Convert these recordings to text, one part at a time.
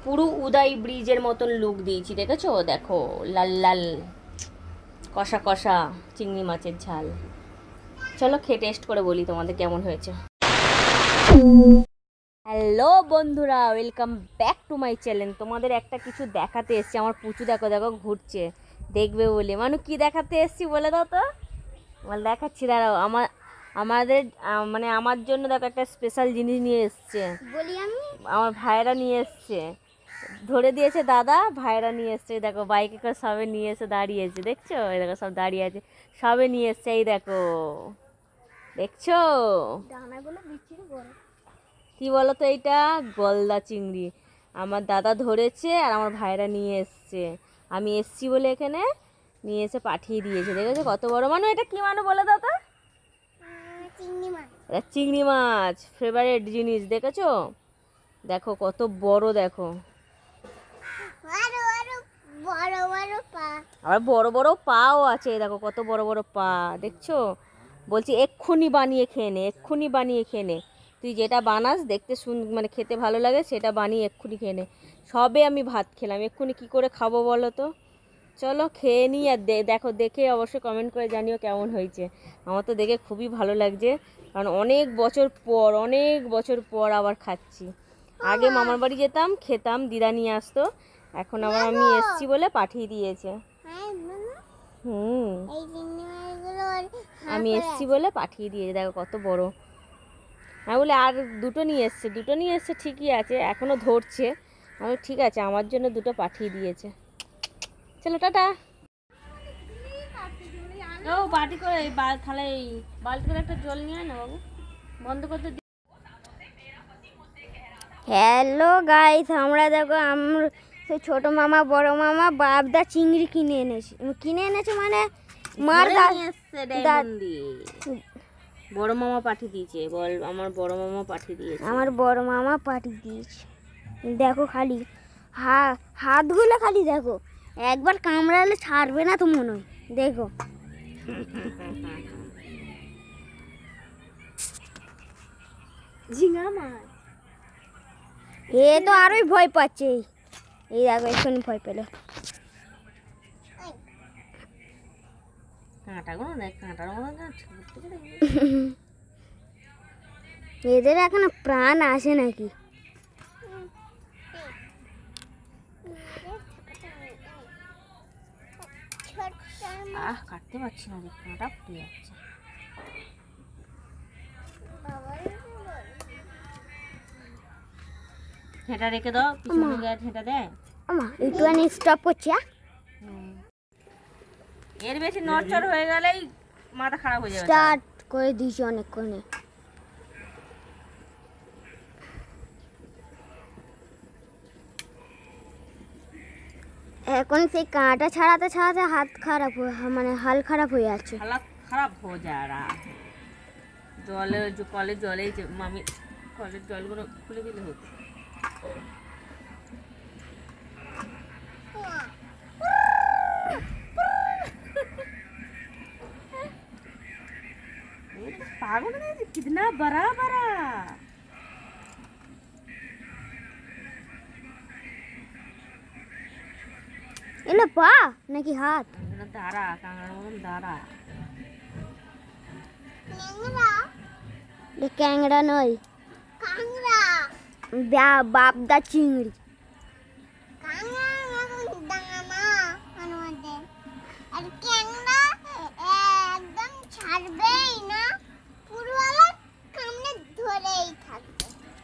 পুরো উদয় ব্রিজের মতন লুক দিয়েছি, দেখেছো? দেখো, লাল লাল কষা কষা চিংড়ি মাছের ঝাল। চলো খেয়ে টেস্ট করে বলি তোমাদের কেমন হয়েছে। হ্যালো বন্ধুরা, welcome back to my channel. তোমাদের একটা কিছু দেখাতে এসছি। আমার পুচু দেখো দেখো ঘুরছে, দেখবে বলে। মানু কি দেখাতে এসছি বলে দাও তো। দেখাচ্ছি, দাঁড়াও। আমাদের মানে আমার জন্য দেখো একটা স্পেশাল জিনিস নিয়ে এসছে। বলি আমি, আমার ভাইরা নিয়ে এসছে, ধরে দিয়েছে দাদা, ভাইরা নিয়ে এসছে। দেখো বাইকে করে সবে নিয়ে এসে দাঁড়িয়েছে, দেখছো? এই দেখো সব দাঁড়িয়ে আছে, সবে নিয়ে এসছে। এই দেখো, দেখছো ডানাগুলো বিচ্ছিরি বড়। কি বলো তো, এইটা গলদা চিংড়ি আমার দাদা ধরেছে আর আমার ভাইরা নিয়ে এসছে। আমি এসছি বলে এখানে নিয়ে এসে পাঠিয়ে দিয়েছে। দেখেছো কত বড়। মানু এটা কি মানু বলে দাও তো। চিংড়ি মাছ। এটা চিংড়ি মাছ, ফেভারিট জিনিস। দেখেছো? দেখো কত বড়, দেখো। আরো আরো বড় বড় পা। আর বড় বড় পাও আছে, দেখো কত বড় বড় পা, দেখছো? বলছি এক্ষুনি বানিয়ে খেয়ে নে, এক্ষুনি বানিয়ে খেয়ে নে। তুই যেটা বানাস দেখতে মানে খেতে ভালো লাগে সেটা বানিয়ে এক্ষুনি খেয়ে নে। সবে আমি ভাত খেলাম, এক্ষুনি কি করে খাবো বলো তো। চলো খেয়ে নিই। আর দেখো, দেখে অবশ্যই কমেন্ট করে জানিও কেমন হয়েছে। আমার তো দেখে খুবই ভালো লাগছে, কারণ অনেক বছর পর আবার খাচ্ছি। আগে মামার বাড়ি যেতাম, খেতাম, দিদা নিয়ে আসতো। এখন আবার আমি এসছি বলে পাঠিয়ে দিয়েছে। এই চিংড়ি মাছগুলো আমি এসছি বলে পাঠিয়ে দিয়েছে। দেখো কত বড়। আমি বলে আর দুটো নিয়ে এসছে ঠিকই আছে, এখনো ধরছে। আমি ঠিক আছে, আমার জন্য দুটো পাঠিয়ে দিয়েছে। চলো টাটা। ও বাটি করে তাহলে বালতি করে একটা জল নিয়ে আয় না বাবু, বন্ধ করতে। হ্যালো গাইস, আমরা দেখো আমরা সেই ছোট মামা বড় মামা বাপদা চিংড়ি কিনে এনেছে মানে মার বড় মামা পাঠিয়ে দিয়েছে। বল, আমার বড় মামা পাঠিয়ে দিয়েছে। আমার বড় মামা পাঠিয়ে দিয়েছে। দেখো খালি হাতগুলো খালি দেখো, একবার কামড়ালে ছাড়বে না তো মনে হয়। দেখো ঝিঙা মাছ। এ তো আরোই ভয় পাচ্ছে। এই দেখো এক্ষুনি ভয় পেল। কাঁটাগুলো দেখ, কাঁটার মতো। এদের এখনো প্রাণ আসে নাকি? কাটতে পারছি না, কাঁটা ফুটে যাচ্ছে। হেঁটা রেখে দাও, পিছনে গিয়ে হেঁটা দেয়। একটুখানি স্টপ করছি। এর বেশি নড়চড় হয়ে গেলেই মাথা খারাপ হয়ে যাবে। স্টার্ট করে দিয়েছি অনেকক্ষণে। এখন সেই কাঁটা ছাড়াতে ছাড়াতে হাত খারাপ মানে হাল খারাপ হয়ে যাচ্ছে। হালাত খারাপ হয়ে যায়। কলের জলেই মামি কলের জলগুলো খুলে দিলে হতো। पागल है, कितना बड़ा बड़ा। এগুলো পা নাকি হাত? দাঁড়া, কাঁকড়ার মতন দাঁড়া। ক্যাংড়া নয়, বাপদা চিংড়ি।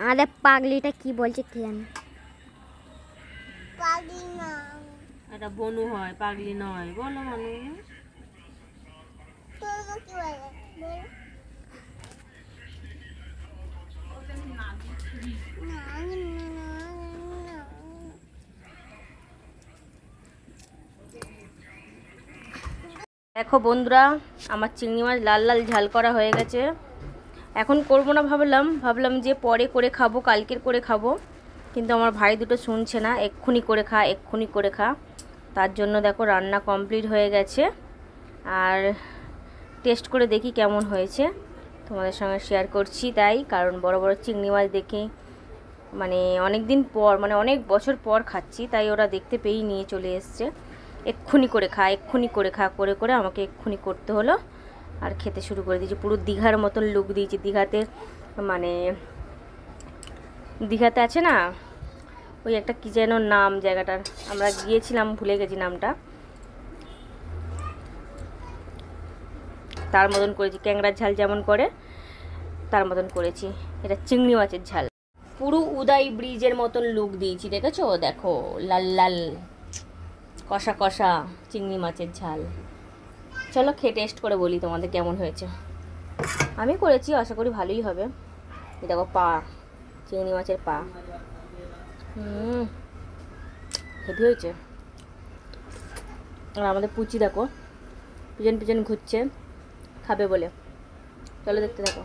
আমাদের পাগলিটা কি বলছে কে জানে। পাগলি না, এটা বনু হয়, পাগলি নয়। বলো মানুষ, দেখো বন্ধুরা, আমার চিংড়ি মাছ লাল লাল ঝাল করা হয়ে গেছে। এখন করবো না, ভাবলাম যে পরে করে খাবো, কালকের করে খাবো। কিন্তু আমার ভাই দুটো শুনছে না, এক্ষুনি করে খা। তার জন্য দেখো রান্না কমপ্লিট হয়ে গেছে। আর টেস্ট করে দেখি কেমন হয়েছে, তোমাদের সঙ্গে শেয়ার করছি। তাই কারণ বড় বড় চিংড়ি মাছ দেখে মানে অনেক দিন পর, মানে অনেক বছর পর খাচ্ছি, তাই ওরা দেখতে পেয়েই নিয়ে চলে এসছে। এক্ষুনি করে খা, এক্ষুনি করে খা করে করে আমাকে এক্ষুনি করতে হলো, আর খেতে শুরু করে দিয়েছি। পুরো দীঘার মতন লুক দিয়েছি। দীঘাতে মানে দীঘাতে আছে না ওই একটা কী যেন নাম জায়গাটার, আমরা গিয়েছিলাম, ভুলে গেছি নামটা, তার মতন করেছি। ক্যাংড়ার ঝাল যেমন করে তার মতন করেছি। এটা চিংড়ি মাছের ঝাল, পুরো উদয় ব্রিজের মতন লুক দিয়েছি, দেখেছো? দেখো লাল লাল কষা কষা চিংড়ি মাছের ঝাল। চলো খেয়ে টেস্ট করে বলি তোমাদের কেমন হয়েছে। আমি করেছি, আশা করি ভালোই হবে। এই দেখো পা, চিংড়ি মাছের পা, হেভি হয়েছে। আর আমাদের পুচি দেখো পিছন পিছন ঘুরছে খাবে বলে। চলো দেখতে থাকো।